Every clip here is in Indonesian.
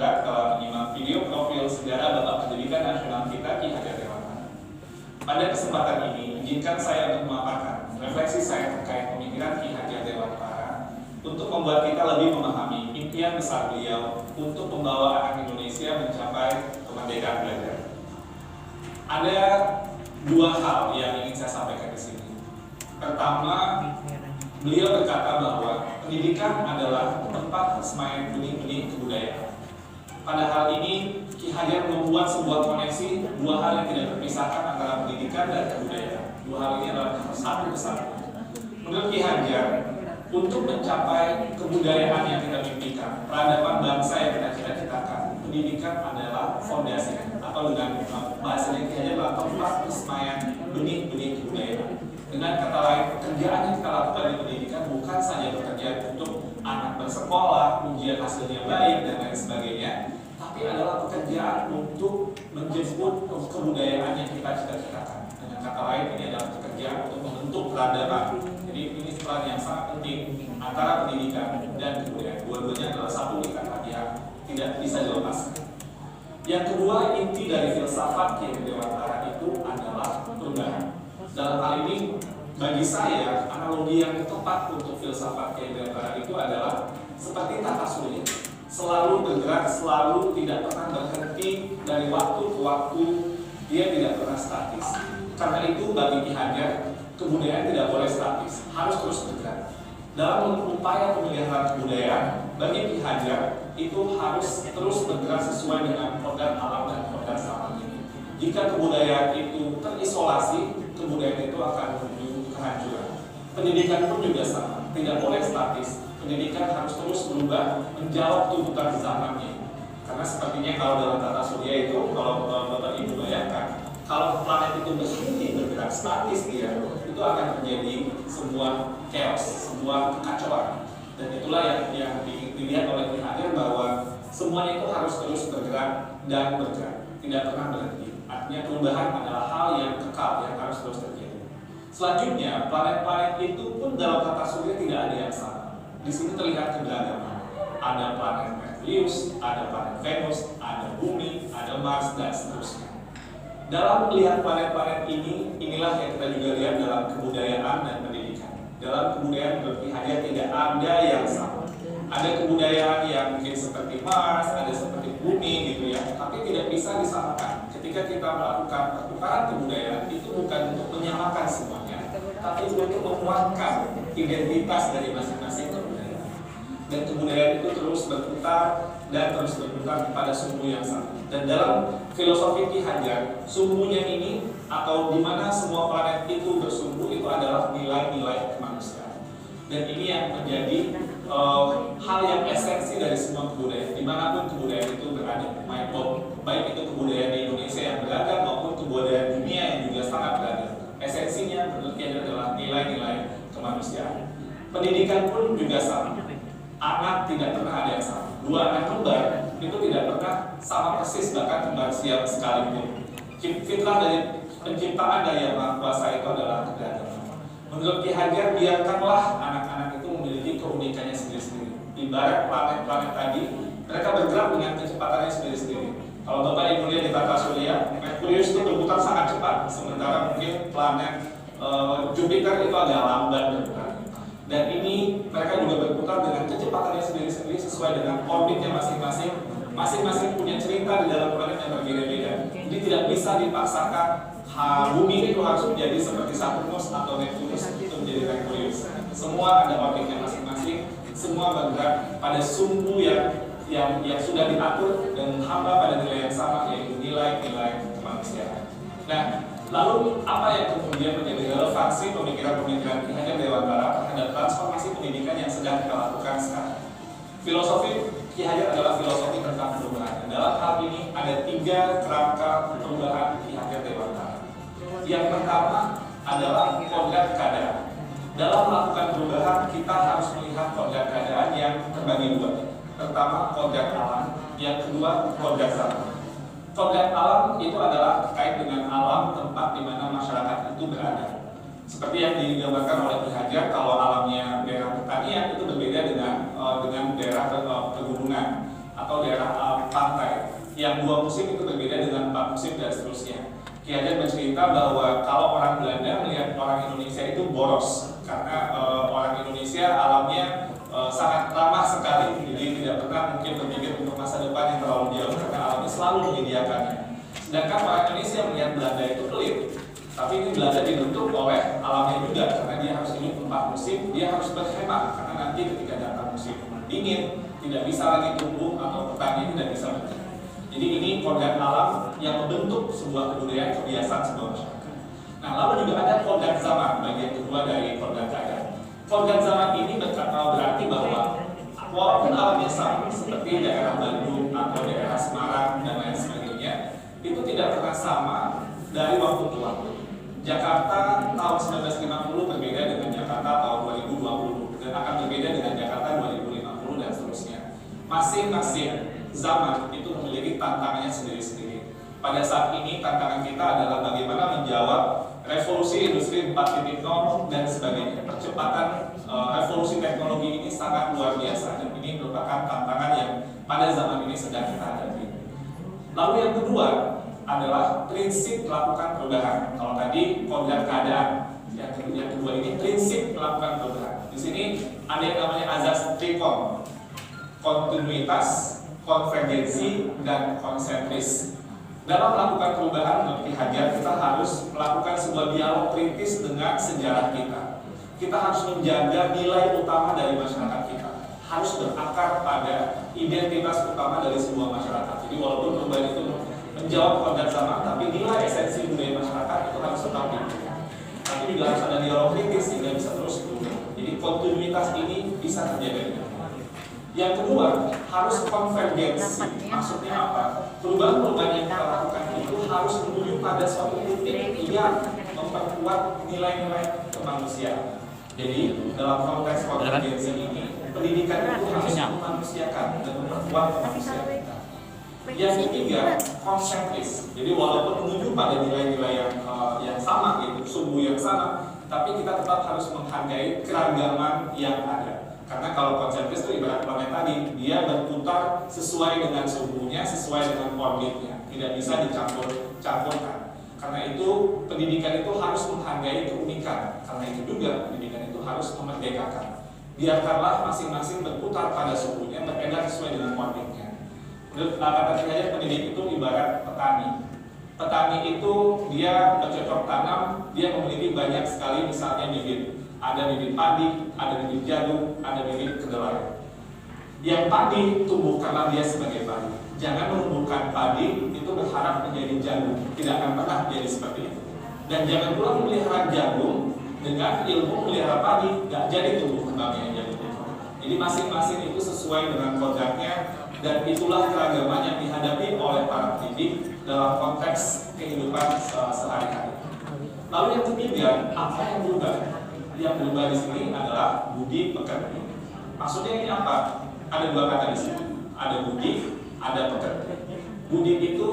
berat telah menyimak video profil sejarah Bapak Pendidikan Nasional kita Ki Hajar Dewantara. Pada kesempatan ini, izinkan saya untuk memaparkan refleksi saya terkait pemikiran Ki Hajar Dewantara untuk membuat kita lebih memahami impian besar beliau untuk membawa anak Indonesia mencapai kemerdekaan belajar. Ada dua hal yang ingin saya sampaikan di sini. Pertama, beliau berkata bahwa pendidikan adalah tempat persemaian benih-benih kebudayaan. Pada hal ini, Ki Hajar membuat sebuah koneksi dua hal yang tidak terpisahkan antara pendidikan dan kebudayaan. Dua hal ini adalah satu kesatuan. Menurut Ki Hajar, untuk mencapai kebudayaan yang kita mimpikan, peradaban bangsa yang kita cita-citakan, pendidikan adalah fondasinya, atau dengan bahasa Ki Hajar adalah tempat persemaian benih-benih kebudayaan. Dengan kata lain, pekerjaan yang kita lakukan di pendidikan bukan saja bekerja untuk anak bersekolah, ujian hasilnya baik, dan lain sebagainya, tapi adalah pekerjaan untuk menjemput kebudayaan yang kita cita-citakan. Dengan kata lain, ini adalah pekerjaan untuk membentuk peradaban. Jadi ini peran yang sangat penting antara pendidikan dan kebudayaan. Dua-duanya adalah satu ikatan yang tidak bisa dilepaskan. Yang kedua, inti dari filsafat Ki Hajar Dewantara itu adalah perubahan. Dalam hal ini, bagi saya, analogi yang tepat untuk filsafat Ki Hajar Dewantara itu adalah seperti tata surya, selalu bergerak, selalu tidak pernah berhenti dari waktu ke waktu, dia tidak pernah statis. Karena itu bagi Ki Hajar, kebudayaan tidak boleh statis, harus terus bergerak. Dalam upaya pemeliharaan kebudayaan, bagi Ki Hajar itu harus terus bergerak sesuai dengan kodrat alam dan kodrat zaman ini. Jika kebudayaan itu terisolasi, kebudayaan itu akan menuju kehancuran. Pendidikan pun juga sama, tidak boleh statis. Pendidikan harus terus berubah, menjawab tuntutan zamannya. Karena sepertinya kalau dalam tata surya itu, kalau Bapak Ibu bayangkan, kalau planet itu berhenti bergerak statis dia, itu akan terjadi sebuah chaos, sebuah kekacauan. Dan itulah yang dilihat oleh Ki Hajar bahwa semuanya itu harus terus bergerak dan bergerak, tidak pernah berhenti. Artinya perubahan adalah hal yang kekal, yang harus terus terjadi. Selanjutnya, planet-planet itu pun dalam tata surya tidak ada yang sama. Di sini terlihat keberagaman. Ada planet Merkurius, ada planet Venus, ada Bumi, ada Mars, dan seterusnya. Dalam melihat planet-planet ini, inilah yang kita juga lihat dalam kebudayaan dan pendidikan. Dalam kebudayaan berarti hanya tidak ada yang sama. Ada kebudayaan yang mungkin seperti Mars, ada seperti Bumi gitu ya, tapi tidak bisa disamakan. Ketika kita melakukan pertukaran kebudayaan, itu bukan untuk menyamakan semuanya, tapi untuk menguatkan identitas dari masing-masing kebudayaan. Dan kebudayaan itu terus berputar dan terus berputar pada sumbu yang sama. Dan dalam filosofi Ki Hajar, sumbunya ini atau di mana semua planet itu bersumbu itu adalah nilai-nilai kemanusiaan. Dan ini yang menjadi hal yang esensi dari semua kebudayaan, dimanapun kebudayaan itu berada, baik itu kebudayaan di Indonesia yang beragam maupun kebudayaan dunia yang juga sangat beragam. Esensinya menurut Ki Hajar adalah nilai-nilai kemanusiaan. Pendidikan pun juga sama. Anak tidak pernah ada yang sama. Dua anak kembar itu tidak pernah sama persis, bahkan kembar siap sekalipun. Fitrah dari penciptaan dari Yang Maha Kuasa itu adalah keberagaman. Menurut Ki Hajar, biarkanlah anak-anak itu memiliki keunikannya sendiri-sendiri. Ibarat planet-planet tadi, mereka bergerak dengan kecepatannya sendiri-sendiri. Kalau Bapak Ibu lihat di tata surya, Merkurius itu berputar sangat cepat, sementara mungkin planet Jupiter itu agak lambat berputar. Dan ini mereka juga berputar dengan kecepatannya sendiri-sendiri sesuai dengan orbitnya masing-masing. Masing-masing punya cerita di dalam planet yang berbeda-beda. Jadi tidak bisa dipaksakan bumi itu harus menjadi seperti Saturnus atau Neptunus itu menjadi Merkurius. Semua ada orbitnya masing-masing. Semua bergerak pada sumbu yang sudah diatur dan hamba pada nilai yang sama, yaitu nilai-nilai kemanusiaan. Nah, lalu apa yang kemudian menjadi relevansi pemikiran-pemikiran Ki Hajar Dewantara terhadap transformasi pendidikan yang sedang kita lakukan sekarang? Filosofi Ki Hajar adalah filosofi tentang perubahan. Dalam hal ini ada 3 kerangka perubahan Ki Hajar Dewantara. Yang pertama adalah kodrat keadaan. Dalam melakukan perubahan, kita harus melihat kodrat keadaan yang terbagi 2. Pertama, kodrat alam. Yang kedua, kodrat zaman. Kodrat alam itu adalah terkait dengan alam tempat di mana masyarakat itu berada. Seperti yang digambarkan oleh Ki Hajar, kalau alamnya daerah pertanian itu berbeda dengan daerah pegunungan atau daerah Ada 2 musim itu berbeda dengan 4 musim dan seterusnya. Ki Hajar bercerita bahwa kalau orang Belanda melihat orang Indonesia itu boros, karena orang Indonesia alamnya sangat ramah sekali, jadi tidak pernah mungkin berpikir untuk masa depan yang terlalu jauh karena alamnya selalu menyediakannya. Sedangkan orang Indonesia melihat Belanda itu pelit, tapi ini Belanda dibentuk oleh alamnya juga, karena dia harus hidup 4 musim, dia harus berhemat, karena nanti ketika datang musim dingin tidak bisa lagi tumbuh atau petani tidak bisa berjalan. Jadi ini kodrat alam yang membentuk sebuah kebudayaan, kebiasaan sebuah masyarakat. Nah, lalu juga ada kodrat zaman, bagian kedua dari kodrat adat. Kodrat zaman ini berarti bahwa walaupun alamnya sama, seperti daerah Bandung atau daerah Semarang dan lain sebagainya, itu tidak pernah sama dari waktu ke waktu. Jakarta tahun 1950 berbeda dengan Jakarta tahun 2020 dan akan berbeda dengan Jakarta 2050 dan seterusnya. Masing-masing zaman itu memiliki tantangannya sendiri-sendiri. Pada saat ini tantangan kita adalah bagaimana menjawab revolusi industri 4.0 dan sebagainya. Percepatan revolusi teknologi ini sangat luar biasa dan ini merupakan tantangan yang pada zaman ini sedang kita hadapi. Lalu yang kedua adalah prinsip melakukan perubahan. Kalau tadi kodrat keadaan, yang kedua ini prinsip melakukan perubahan. Di sini ada yang namanya azas trikon, kontinuitas, konvergensi, dan konsentris. Dalam melakukan perubahan menurut Ki Hajar, kita harus melakukan sebuah dialog kritis dengan sejarah kita. Kita harus menjaga nilai utama dari masyarakat kita, harus berakar pada identitas utama dari sebuah masyarakat. Jadi walaupun perubahan itu menjawab kodrat zaman, tapi nilai esensi budaya masyarakat itu harus tetap dijaga. Tapi juga harus ada dialog kritis sehingga bisa terus berubah. Jadi kontinuitas ini bisa terjaga dengan baik. Yang kedua, harus konvergensi. Maksudnya apa? Perubahan-perubahan yang kita lakukan itu harus menuju pada suatu titik yang memperkuat nilai-nilai kemanusiaan. Jadi dalam konteks konvergensi ini, pendidikan itu harus memanusiakan dan memperkuat kemanusiaan kita. Yang ketiga, konsentris. Jadi walaupun menuju pada nilai-nilai yang sama, yaitu suhu yang sama, tapi kita tetap harus menghargai keragaman yang ada. Karena kalau konsentris itu ibarat planet tadi, dia berputar sesuai dengan suhunya, sesuai dengan orbitnya, tidak bisa dicampur-campurkan. Karena itu pendidikan itu harus menghargai keunikan. Karena itu juga pendidikan itu harus memerdekakan. Biarkanlah masing-masing berputar pada suhunya, beredar sesuai dengan orbitnya. Menurut kata Ki Hajar, pendidik itu ibarat petani. Petani itu dia bercocok tanam, dia memiliki banyak sekali misalnya bibit. Ada bibit padi, ada bibit jagung, ada bibit kedelai. Yang padi tumbuhkanlah dia sebagai padi. Jangan menumbuhkan padi itu berharap menjadi jagung, tidak akan pernah jadi seperti itu. Dan jangan pula memelihara jagung dengan ilmu memelihara padi, tidak jadi tumbuh kembangnya jagung itu. Jadi masing-masing itu sesuai dengan kodratnya, dan itulah keragaman yang dihadapi oleh para pendidik dalam konteks kehidupan sehari-hari. Lalu yang ketiga, apa yang berubah? Yang berubah di sini adalah budi pekerti. Maksudnya ini apa? Ada 2 kata di sini. Ada budi, ada pekerti. Budi itu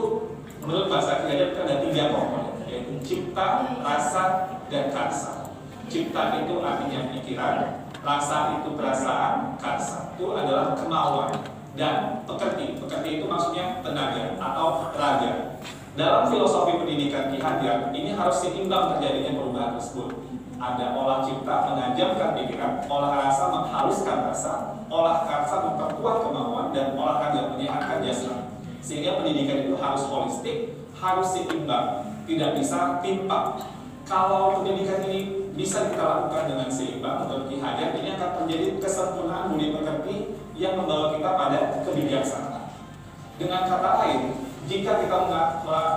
menurut bahasa Ki Hajar ada 3 komponen, yaitu cipta, rasa, dan karsa. Cipta itu artinya pikiran, rasa itu perasaan, karsa itu adalah kemauan, dan pekerti. Pekerti itu maksudnya tenaga atau raga. Dalam filosofi pendidikan Ki Hajar, ini harus seimbang terjadinya perubahan tersebut. Ada olah cipta menajamkan pikiran, olah rasa menghaluskan rasa, olah karsa memperkuat kemauan, dan olah raga menyehatkan jasmani. Sehingga pendidikan itu harus holistik, harus seimbang, tidak bisa timpang. Kalau pendidikan ini bisa kita lakukan dengan seimbang, menurut Ki Hajar ini akan terjadi kesempurnaan budi pekerti yang membawa kita pada kebijaksanaan. Dengan kata lain, jika kita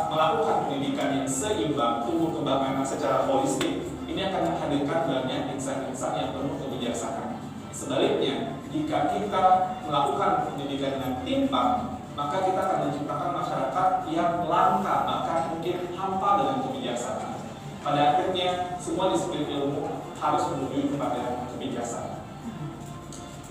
melakukan pendidikan yang seimbang, tumbuh kembang anak secara holistik, ini akan menghadirkan banyak insan-insan yang penuh kebijaksanaan. Sebaliknya, jika kita melakukan pendidikan dengan timpang, maka kita akan menciptakan masyarakat yang langka, bahkan mungkin hampa dengan kebijaksanaan. Pada akhirnya, semua disiplin ilmu harus menuju kepada kebijaksanaan.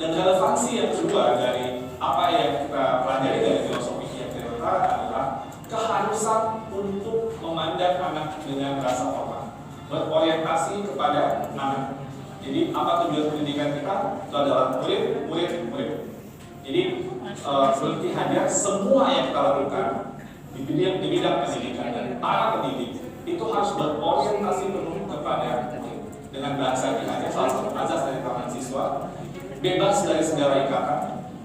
Dan relevansi yang kedua dari apa yang kita pelajari dari filosofi Ki Hajar adalah keharusan untuk memandang anak dengan rasa hormat, berorientasi kepada anak. Jadi apa tujuan pendidikan kita? Itu adalah murid. Jadi Seperti hadir semua yang kita lakukan di bidang pendidikan dan para pendidik itu harus berorientasi penuh kepada dengan bahasa Ki Hajar salah satu azas dari kalangan siswa, bebas dari segala ikatan,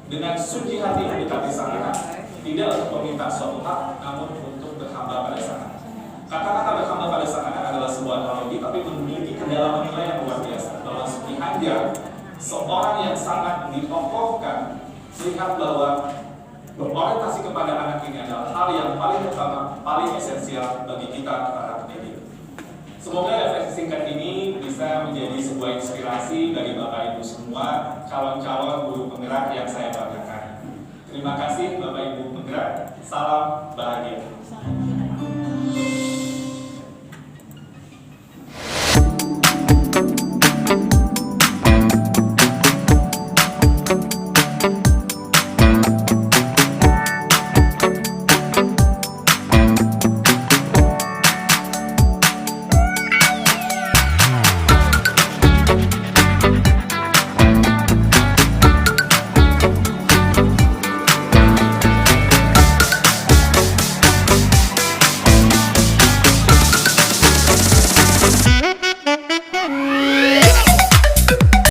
dengan suci hati mendekati sang anak, tidak untuk meminta suatu hak, namun untuk berhamba pada sang anak. Kata-kata berhamba pada sang anak adalah sebuah analogi, tapi memiliki kedalaman nilai yang luar biasa. Bahwa Ki Hajar, seorang yang sangat ditokohkan, melihat bahwa berorientasi kepada anak ini adalah hal yang paling utama, paling esensial bagi kita para pendidik. Semoga refleksi singkat ini bisa menjadi sebuah inspirasi bagi Bapak Ibu semua calon-calon guru penggerak yang saya banggakan. Terima kasih Bapak Ibu penggerak, salam bahagia.